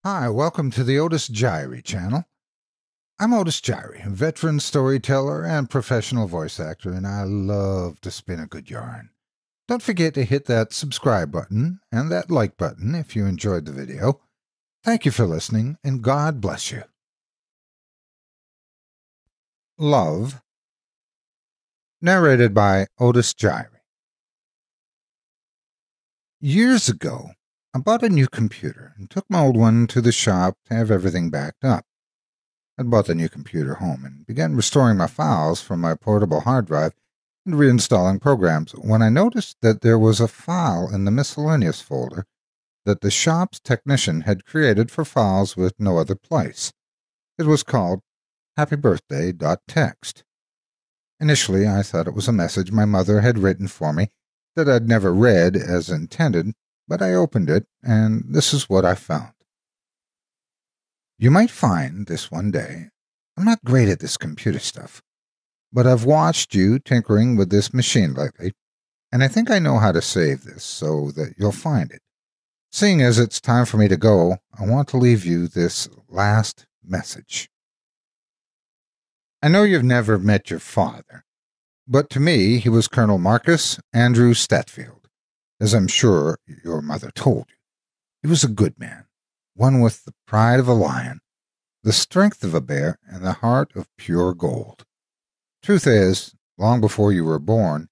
Hi, welcome to the Otis Jiry channel. I'm Otis Jiry, a veteran storyteller and professional voice actor, and I love to spin a good yarn. Don't forget to hit that subscribe button and that like button if you enjoyed the video. Thank you for listening, and God bless you. Love, narrated by Otis Jiry. Years ago, I bought a new computer and took my old one to the shop to have everything backed up. I'd bought the new computer home and began restoring my files from my portable hard drive and reinstalling programs when I noticed that there was a file in the miscellaneous folder that the shop's technician had created for files with no other place. It was called happybirthday.txt. Initially, I thought it was a message my mother had written for me that I'd never read as intended, but I opened it, and this is what I found. You might find this one day, I'm not great at this computer stuff, but I've watched you tinkering with this machine lately, and I think I know how to save this so that you'll find it. Seeing as it's time for me to go, I want to leave you this last message. I know you've never met your father, but to me he was Colonel Marcus Andrew Statfield, as I'm sure your mother told you. He was a good man, one with the pride of a lion, the strength of a bear, and the heart of pure gold. Truth is, long before you were born,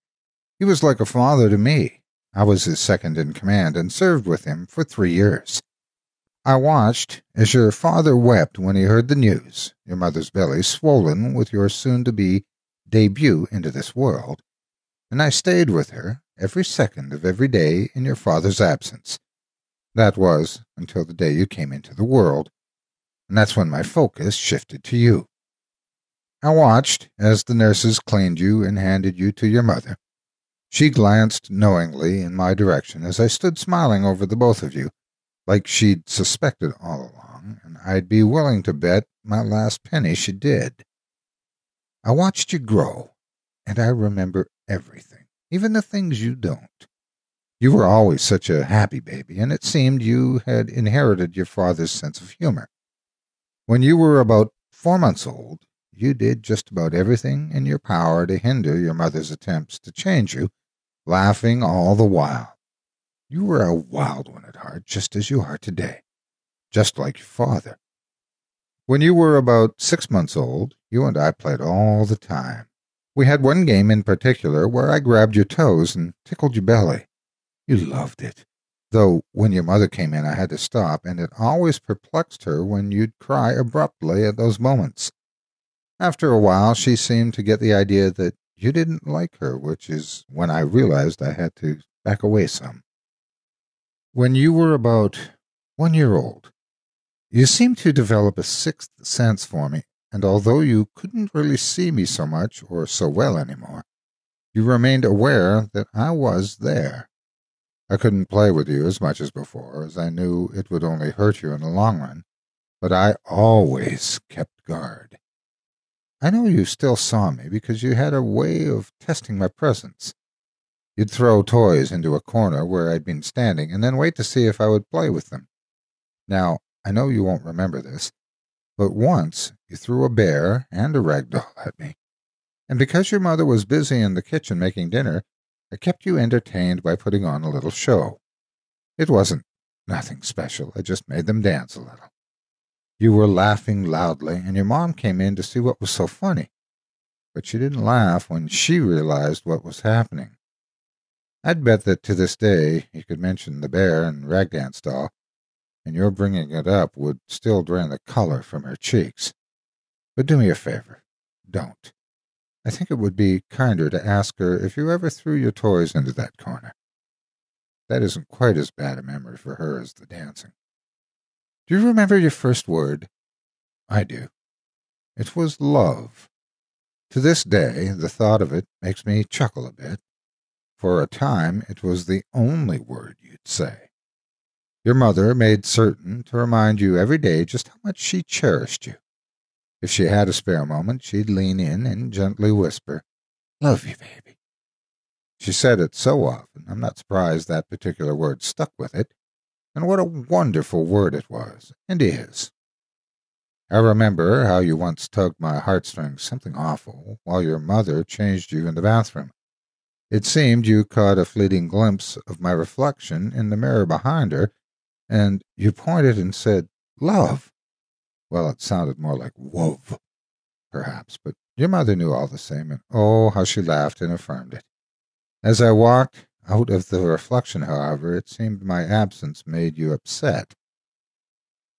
he was like a father to me. I was his second in command and served with him for 3 years. I watched as your father wept when he heard the news, your mother's belly swollen with your soon-to-be debut into this world, and I stayed with her every second of every day in your father's absence. That was until the day you came into the world, and that's when my focus shifted to you. I watched as the nurses cleaned you and handed you to your mother. She glanced knowingly in my direction as I stood smiling over the both of you, like she'd suspected all along, and I'd be willing to bet my last penny she did. I watched you grow, and I remember everything, even the things you don't. You were always such a happy baby, and it seemed you had inherited your father's sense of humor. When you were about 4 months old, you did just about everything in your power to hinder your mother's attempts to change you, laughing all the while. You were a wild one at heart, just as you are today, just like your father. When you were about 6 months old, you and I played all the time. We had one game in particular where I grabbed your toes and tickled your belly. You loved it, though when your mother came in I had to stop, and it always perplexed her when you'd cry abruptly at those moments. After a while she seemed to get the idea that you didn't like her, which is when I realized I had to back away some. When you were about 1 year old, you seemed to develop a sixth sense for me, and although you couldn't really see me so much or so well anymore, you remained aware that I was there. I couldn't play with you as much as before, as I knew it would only hurt you in the long run, but I always kept guard. I know you still saw me because you had a way of testing my presence. You'd throw toys into a corner where I'd been standing and then wait to see if I would play with them. Now, I know you won't remember this, but once you threw a bear and a rag doll at me, and because your mother was busy in the kitchen making dinner, I kept you entertained by putting on a little show. It wasn't nothing special, I just made them dance a little. You were laughing loudly, and your mom came in to see what was so funny, but she didn't laugh when she realized what was happening. I'd bet that to this day you could mention the bear and rag dance doll, and your bringing it up would still drain the color from her cheeks. But do me a favor, don't. I think it would be kinder to ask her if you ever threw your toys into that corner. That isn't quite as bad a memory for her as the dancing. Do you remember your first word? I do. It was love. To this day, the thought of it makes me chuckle a bit. For a time, it was the only word you'd say. Your mother made certain to remind you every day just how much she cherished you. If she had a spare moment, she'd lean in and gently whisper, "Love you, baby." She said it so often, I'm not surprised that particular word stuck with it. And what a wonderful word it was, and is. I remember how you once tugged my heartstrings something awful while your mother changed you in the bathroom. It seemed you caught a fleeting glimpse of my reflection in the mirror behind her, and you pointed and said, "Love." Well, it sounded more like "wove," perhaps, but your mother knew all the same, and oh, how she laughed and affirmed it. As I walked out of the reflection, however, it seemed my absence made you upset.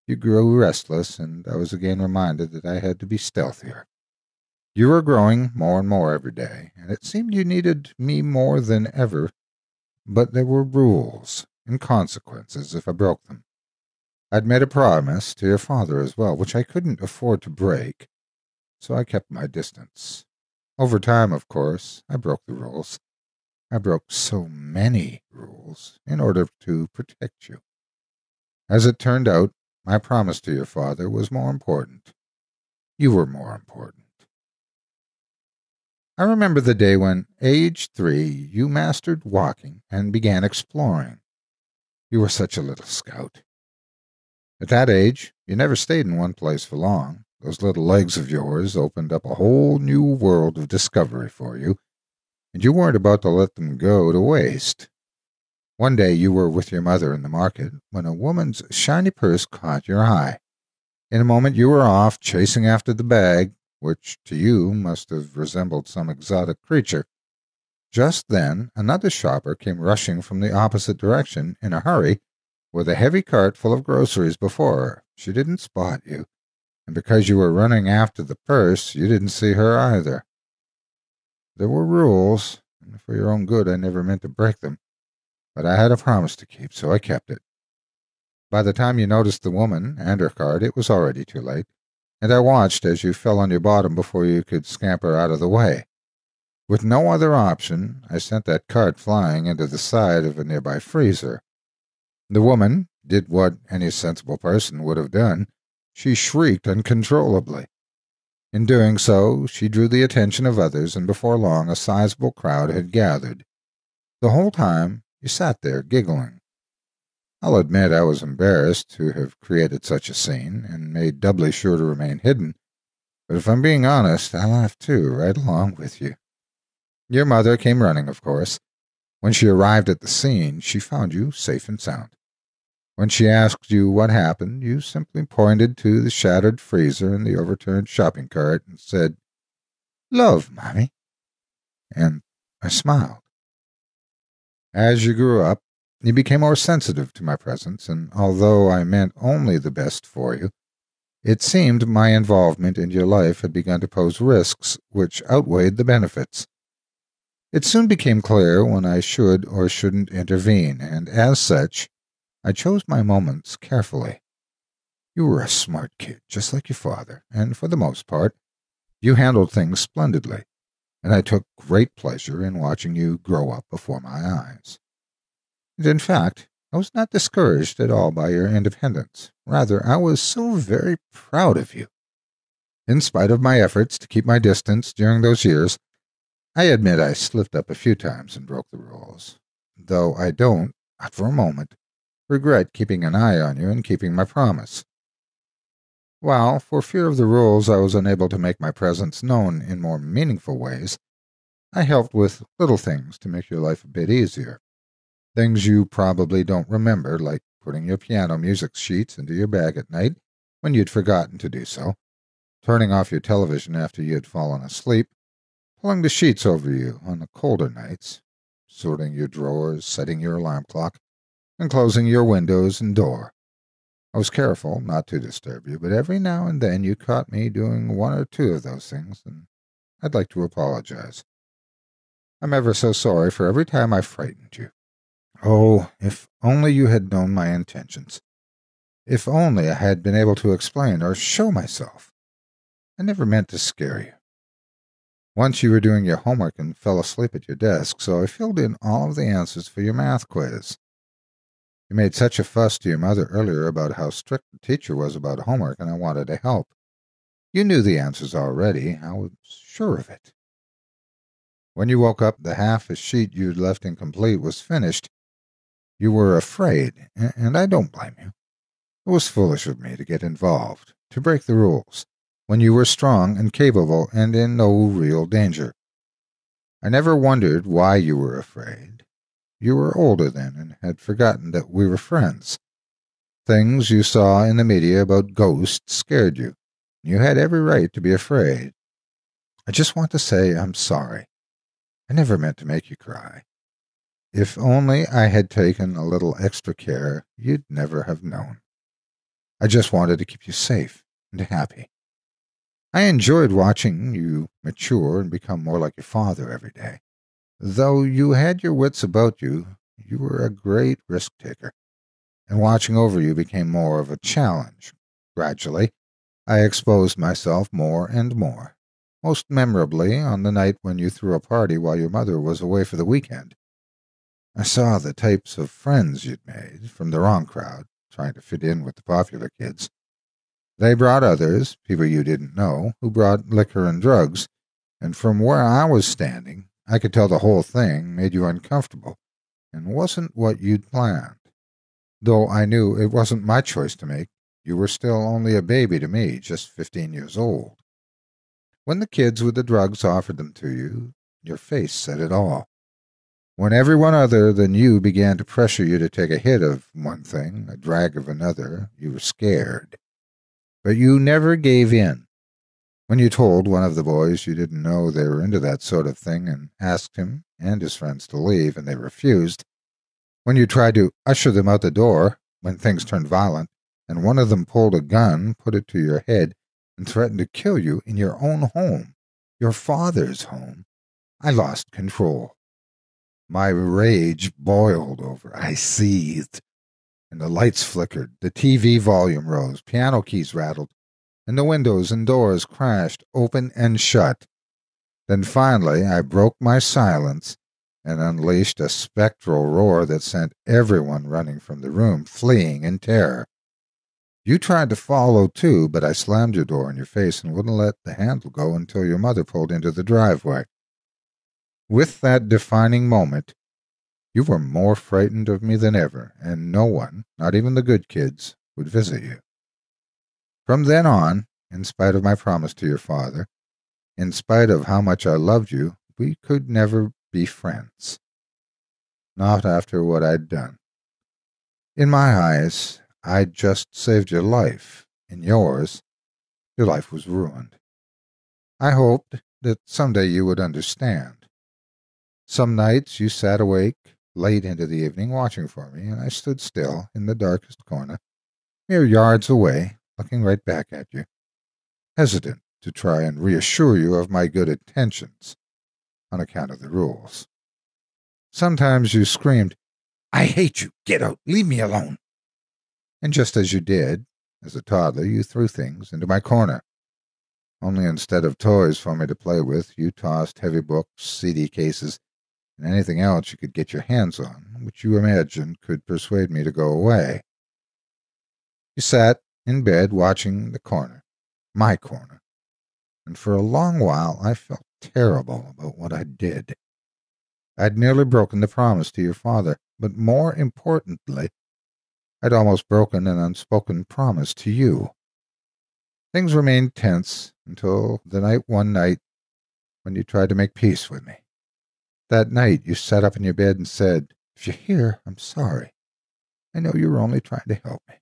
You grew restless, and I was again reminded that I had to be stealthier. You were growing more and more every day, and it seemed you needed me more than ever, but there were rules and consequences if I broke them. I'd made a promise to your father as well, which I couldn't afford to break, so I kept my distance. Over time, of course, I broke the rules. I broke so many rules in order to protect you. As it turned out, my promise to your father was more important. You were more important. I remember the day when, age 3, you mastered walking and began exploring. You were such a little scout. At that age, you never stayed in one place for long. Those little legs of yours opened up a whole new world of discovery for you, and you weren't about to let them go to waste. One day you were with your mother in the market when a woman's shiny purse caught your eye. In a moment you were off, chasing after the bag, which to you must have resembled some exotic creature. Just then another shopper came rushing from the opposite direction in a hurry, with a heavy cart full of groceries before her. She didn't spot you, and because you were running after the purse, you didn't see her either. There were rules, and for your own good I never meant to break them, but I had a promise to keep, so I kept it. By the time you noticed the woman and her cart, it was already too late, and I watched as you fell on your bottom before you could scamper out of the way. With no other option, I sent that cart flying into the side of a nearby freezer. The woman did what any sensible person would have done. She shrieked uncontrollably. In doing so, she drew the attention of others, and before long a sizable crowd had gathered. The whole time, you sat there giggling. I'll admit I was embarrassed to have created such a scene, and made doubly sure to remain hidden, but if I'm being honest, I laughed too, right along with you. Your mother came running, of course. When she arrived at the scene, she found you safe and sound. When she asked you what happened, you simply pointed to the shattered freezer and the overturned shopping cart and said, "Love, Mommy." And I smiled. As you grew up, you became more sensitive to my presence, and although I meant only the best for you, it seemed my involvement in your life had begun to pose risks which outweighed the benefits. It soon became clear when I should or shouldn't intervene, and as such, I chose my moments carefully. You were a smart kid, just like your father, and for the most part, you handled things splendidly, and I took great pleasure in watching you grow up before my eyes. And in fact, I was not discouraged at all by your independence. Rather, I was so very proud of you. In spite of my efforts to keep my distance during those years, I admit I slipped up a few times and broke the rules, though I don't, not for a moment, regret keeping an eye on you and keeping my promise. While, for fear of the rules, I was unable to make my presence known in more meaningful ways, I helped with little things to make your life a bit easier. Things you probably don't remember, like putting your piano music sheets into your bag at night when you'd forgotten to do so, turning off your television after you had fallen asleep, pulling the sheets over you on the colder nights, sorting your drawers, setting your alarm clock, and closing your windows and door. I was careful not to disturb you, but every now and then you caught me doing one or two of those things, and I'd like to apologize. I'm ever so sorry for every time I frightened you. Oh, if only you had known my intentions. If only I had been able to explain or show myself. I never meant to scare you. Once you were doing your homework and fell asleep at your desk, so I filled in all of the answers for your math quiz. You made such a fuss to your mother earlier about how strict the teacher was about homework, and I wanted to help. You knew the answers already. I was sure of it. When you woke up, the half a sheet you'd left incomplete was finished. You were afraid, and I don't blame you. It was foolish of me to get involved, to break the rules, when you were strong and capable and in no real danger. I never wondered why you were afraid. You were older then and had forgotten that we were friends. Things you saw in the media about ghosts scared you. You had every right to be afraid. I just want to say I'm sorry. I never meant to make you cry. If only I had taken a little extra care, you'd never have known. I just wanted to keep you safe and happy. I enjoyed watching you mature and become more like your father every day. Though you had your wits about you, you were a great risk-taker, and watching over you became more of a challenge. Gradually, I exposed myself more and more, most memorably on the night when you threw a party while your mother was away for the weekend. I saw the types of friends you'd made from the wrong crowd, trying to fit in with the popular kids. They brought others, people you didn't know, who brought liquor and drugs, and from where I was standing, I could tell the whole thing made you uncomfortable and wasn't what you'd planned. Though I knew it wasn't my choice to make, you were still only a baby to me, just 15 years old. When the kids with the drugs offered them to you, your face said it all. When everyone other than you began to pressure you to take a hit of one thing, a drag of another, you were scared. But you never gave in. When you told one of the boys you didn't know they were into that sort of thing and asked him and his friends to leave and they refused, when you tried to usher them out the door when things turned violent, and one of them pulled a gun, put it to your head, and threatened to kill you in your own home, your father's home, I lost control. My rage boiled over. I seethed, and the lights flickered, the TV volume rose, piano keys rattled, and the windows and doors crashed open and shut. Then finally I broke my silence and unleashed a spectral roar that sent everyone running from the room, fleeing in terror. You tried to follow, too, but I slammed your door in your face and wouldn't let the handle go until your mother pulled into the driveway. With that defining moment, you were more frightened of me than ever, and no one, not even the good kids, would visit you. From then on, in spite of my promise to your father, in spite of how much I loved you, we could never be friends. Not after what I'd done. In my eyes, I'd just saved your life. In yours, your life was ruined. I hoped that someday you would understand. Some nights you sat awake late into the evening watching for me, and I stood still in the darkest corner, mere yards away, looking right back at you, hesitant to try and reassure you of my good intentions on account of the rules. Sometimes you screamed, "I hate you! Get out! Leave me alone!" And just as you did, as a toddler, you threw things into my corner. Only instead of toys for me to play with, you tossed heavy books, CD cases, and anything else you could get your hands on, which you imagined could persuade me to go away. You sat in bed watching the corner, my corner, and for a long while I felt terrible about what I did. I'd nearly broken the promise to your father, but more importantly, I'd almost broken an unspoken promise to you. Things remained tense until one night when you tried to make peace with me. That night you sat up in your bed and said, "If you're here, I'm sorry. I know you were only trying to help me."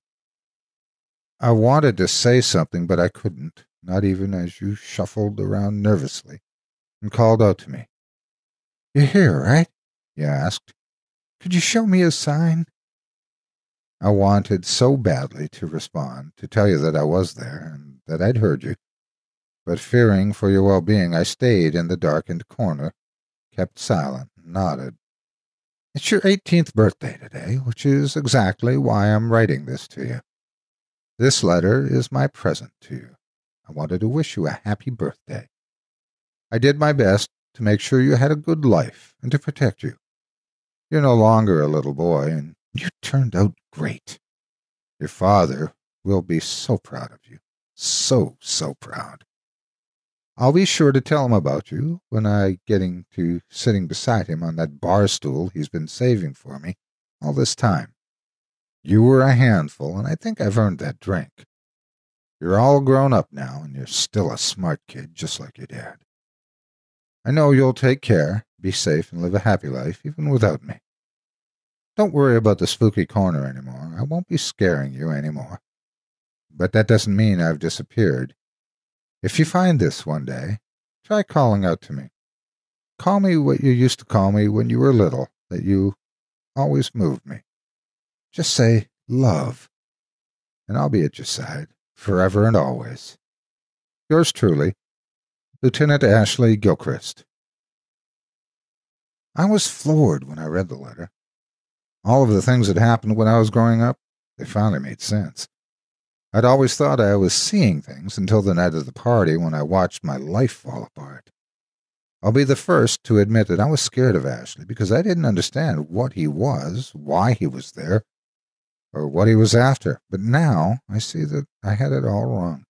I wanted to say something, but I couldn't, not even as you shuffled around nervously and called out to me. "You're here, right?" you asked. "Could you show me a sign?" I wanted so badly to respond, to tell you that I was there and that I'd heard you, but fearing for your well-being, I stayed in the darkened corner, kept silent, and nodded. It's your 18th birthday today, which is exactly why I'm writing this to you. This letter is my present to you. I wanted to wish you a happy birthday. I did my best to make sure you had a good life and to protect you. You're no longer a little boy, and you turned out great. Your father will be so proud of you. So proud. I'll be sure to tell him about you when I getting to sitting beside him on that bar stool he's been saving for me all this time. You were a handful, and I think I've earned that drink. You're all grown up now, and you're still a smart kid, just like your dad. I know you'll take care, be safe, and live a happy life, even without me. Don't worry about the spooky corner anymore. I won't be scaring you anymore. But that doesn't mean I've disappeared. If you find this one day, try calling out to me. Call me what you used to call me when you were little, that you always moved me. Just say, love, and I'll be at your side, forever and always. Yours truly, Lieutenant Ashley Gilchrist. I was floored when I read the letter. All of the things that happened when I was growing up, they finally made sense. I'd always thought I was seeing things until the night of the party when I watched my life fall apart. I'll be the first to admit that I was scared of Ashley because I didn't understand what he was, why he was there, or what he was after. But now I see that I had it all wrong.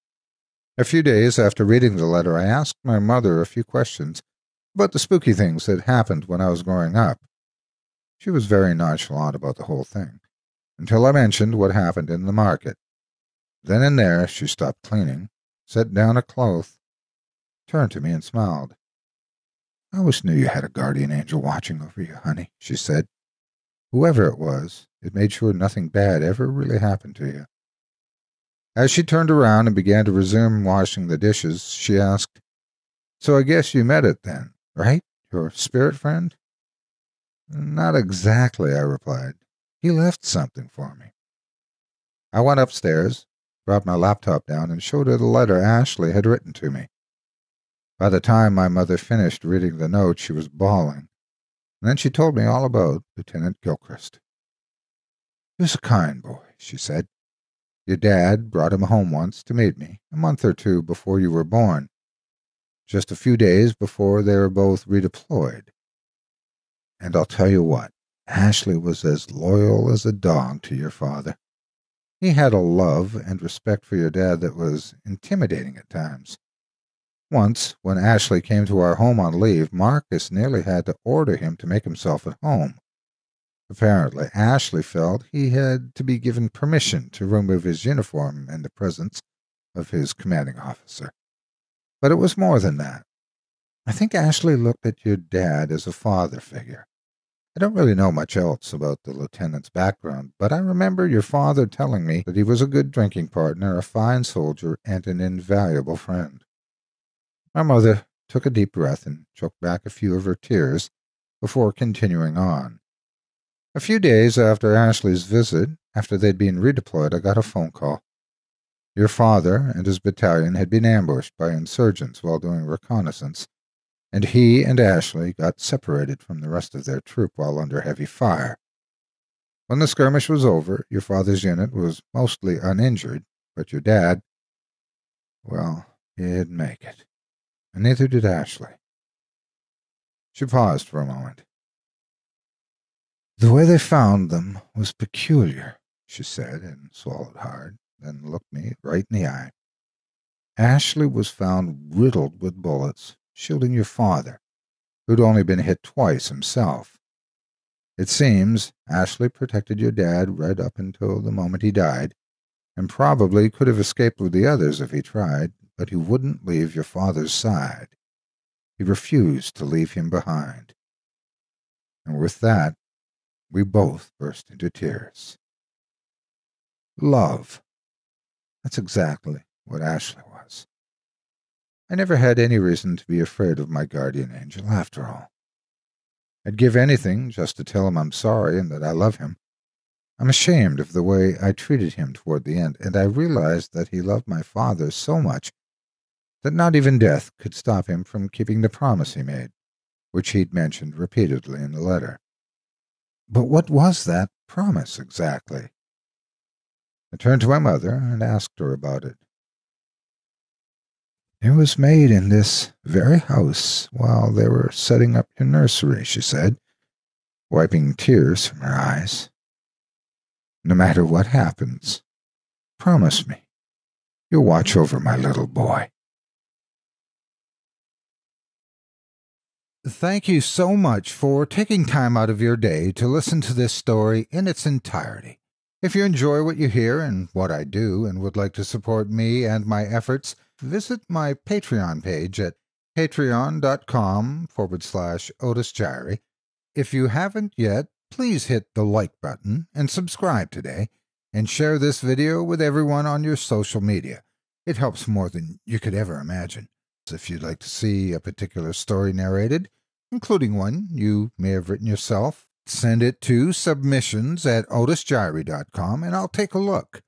A few days after reading the letter, I asked my mother a few questions about the spooky things that happened when I was growing up. She was very nonchalant about the whole thing, until I mentioned what happened in the market. Then and there she stopped cleaning, set down a cloth, turned to me and smiled. I always knew you had a guardian angel watching over you, honey, she said. Whoever it was, it made sure nothing bad ever really happened to you. As she turned around and began to resume washing the dishes, she asked, So I guess you met it then, right? Your spirit friend? Not exactly, I replied. He left something for me. I went upstairs, brought my laptop down, and showed her the letter Ashley had written to me. By the time my mother finished reading the note, she was bawling, and then she told me all about Lieutenant Gilchrist. He was a kind boy, she said. Your dad brought him home once to meet me, a month or two before you were born, just a few days before they were both redeployed. And I'll tell you what, Ashley was as loyal as a dog to your father. He had a love and respect for your dad that was intimidating at times. Once, when Ashley came to our home on leave, Marcus nearly had to order him to make himself at home. Apparently, Ashley felt he had to be given permission to remove his uniform in the presence of his commanding officer. But it was more than that. I think Ashley looked at your dad as a father figure. I don't really know much else about the lieutenant's background, but I remember your father telling me that he was a good drinking partner, a fine soldier, and an invaluable friend. My mother took a deep breath and choked back a few of her tears before continuing on. A few days after Ashley's visit, after they'd been redeployed, I got a phone call. Your father and his battalion had been ambushed by insurgents while doing reconnaissance, and he and Ashley got separated from the rest of their troop while under heavy fire. When the skirmish was over, your father's unit was mostly uninjured, but your dad, well, he didn't make it. And neither did Ashley. She paused for a moment. The way they found them was peculiar, she said, and swallowed hard, then looked me right in the eye. Ashley was found riddled with bullets, shielding your father, who'd only been hit twice himself. It seems Ashley protected your dad right up until the moment he died, and probably could have escaped with the others if he tried, but he wouldn't leave your father's side. He refused to leave him behind. And with that, we both burst into tears. Love. That's exactly what Ashley was. I never had any reason to be afraid of my guardian angel, after all. I'd give anything just to tell him I'm sorry and that I love him. I'm ashamed of the way I treated him toward the end, and I realized that he loved my father so much that not even death could stop him from keeping the promise he made, which he'd mentioned repeatedly in the letter. But what was that promise exactly? I turned to my mother and asked her about it. It was made in this very house while they were setting up your nursery, she said, wiping tears from her eyes. No matter what happens, promise me you'll watch over my little boy. Thank you so much for taking time out of your day to listen to this story in its entirety. If you enjoy what you hear and what I do and would like to support me and my efforts, visit my Patreon page at patreon.com/Otis Jiry. If you haven't yet, please hit the like button and subscribe today, and share this video with everyone on your social media. It helps more than you could ever imagine. If you'd like to see a particular story narrated, including one you may have written yourself, send it to submissions@otisjiry.com and I'll take a look.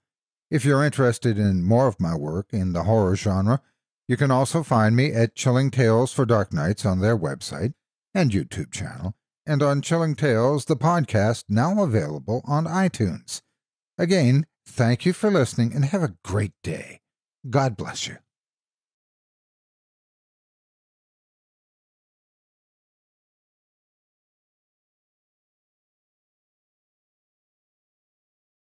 If you're interested in more of my work in the horror genre, you can also find me at Chilling Tales for Dark Nights on their website and YouTube channel, and on Chilling Tales, the podcast now available on iTunes. Again, thank you for listening and have a great day. God bless you.